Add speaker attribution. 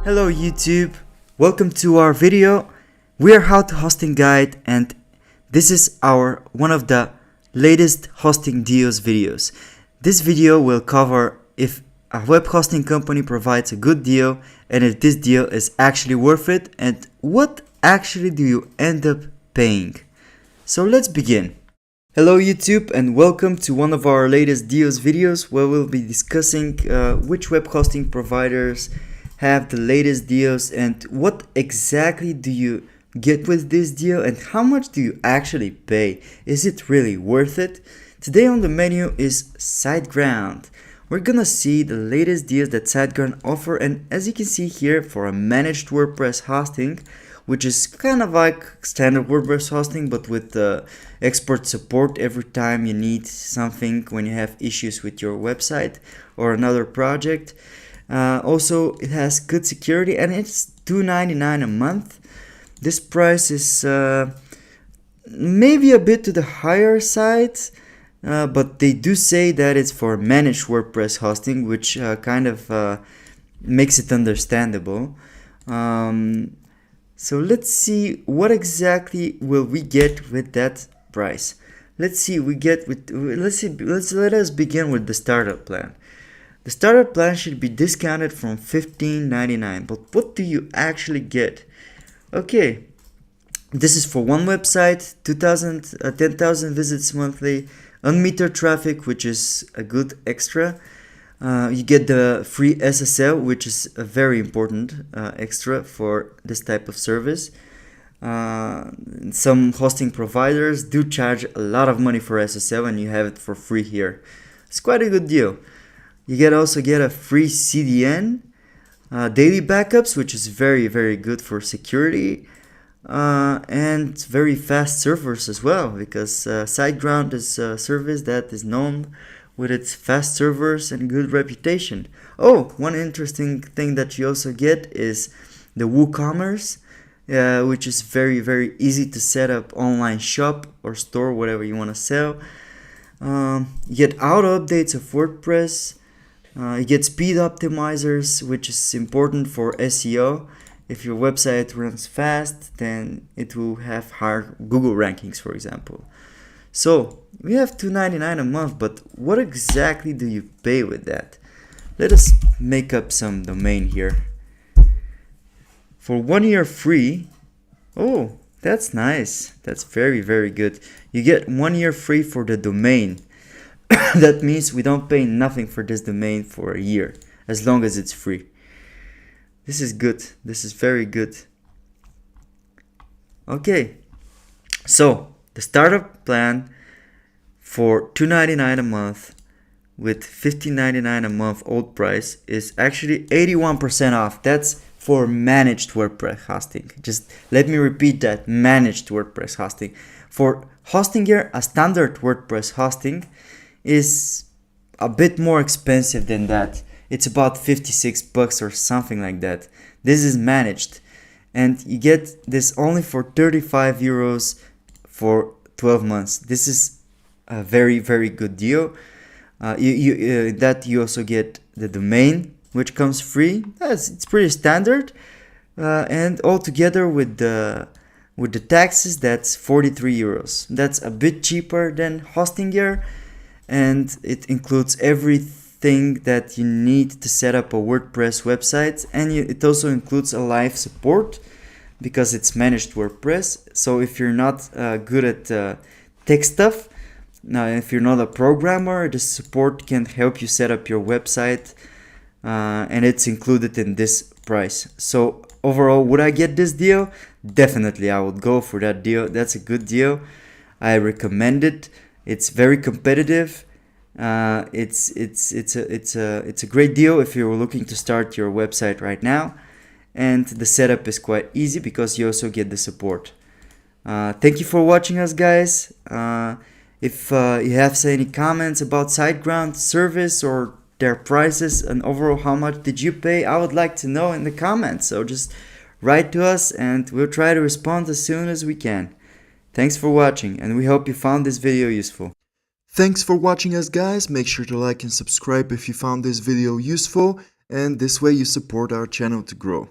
Speaker 1: Hello YouTube, welcome to our video. We are How to Hosting Guide, and this is our one of the latest hosting deals videos. This video will cover if a web hosting company provides a good deal and if this deal is actually worth it and what actually do you end up paying. So let's begin. Hello YouTube and welcome to one of our latest deals videos where we'll be discussing which web hosting providers have the latest deals and what exactly do you get with this deal and how much do you actually pay. Is it really worth it? Today on the menu is SiteGround. We're gonna see the latest deals that SiteGround offer, and as you can see here, for a managed WordPress hosting, which is kind of like standard WordPress hosting but with expert support every time you need something when you have issues with your website or another project. Also, it has good security and it's $2.99 a month. This price is maybe a bit to the higher side, but they do say that it's for managed WordPress hosting, which kind of makes it understandable. So let's see what exactly will we get with that price. Let us begin with the startup plan. The startup plan should be discounted from $15.99, but what do you actually get? Okay, this is for one website, 10,000 visits monthly, unmetered traffic, which is a good extra. You get the free SSL, which is a very important extra for this type of service. Some hosting providers do charge a lot of money for SSL and you have it for free here. It's quite a good deal. You also get a free CDN, daily backups, which is very good for security, and very fast servers as well, because SiteGround is a service that is known with its fast servers and good reputation. Oh, one interesting thing that you also get is the WooCommerce, which is very easy to set up online shop or store, whatever you want to sell. You get auto updates of WordPress. You get speed optimizers, which is important for SEO. If your website runs fast, then it will have higher Google rankings, for example. So we have $2.99 a month, but what exactly do you pay with that? Let us make up some domain here. For 1 year free, oh, that's nice. That's very good. You get 1 year free for the domain. That means we don't pay nothing for this domain for a year, as long as it's free. This is good. This is very good. Okay, so the startup plan for $2.99 a month with $15.99 a month old price is actually 81% off. That's for managed WordPress hosting. Just let me repeat that, managed WordPress hosting. For hosting gear, a standard WordPress hosting is a bit more expensive than that. It's about $56 or something like that. This is managed, and you get this only for 35 euros for 12 months. This is a very good deal. You also get the domain, which comes free. It's pretty standard, and altogether with the taxes, that's 43 euros. That's a bit cheaper than hosting gear, and it includes everything that you need to set up a WordPress website, and it also includes a live support because it's managed WordPress. So if you're not good at tech stuff, if you're not a programmer, the support can help you set up your website, and it's included in this price. So overall, would I get this deal? Definitely, I would go for that deal. That's a good deal. I recommend it. It's very competitive. It's a great deal if you're looking to start your website right now, and the setup is quite easy because you also get the support. Thank you for watching us, guys. If you have any comments about SiteGround service or their prices and overall how much did you pay, I would like to know in the comments. So just write to us and we'll try to respond as soon as we can. Thanks for watching, and we hope you found this video useful.
Speaker 2: Thanks for watching us, guys. Make sure to like and subscribe if you found this video useful, and this way you support our channel to grow.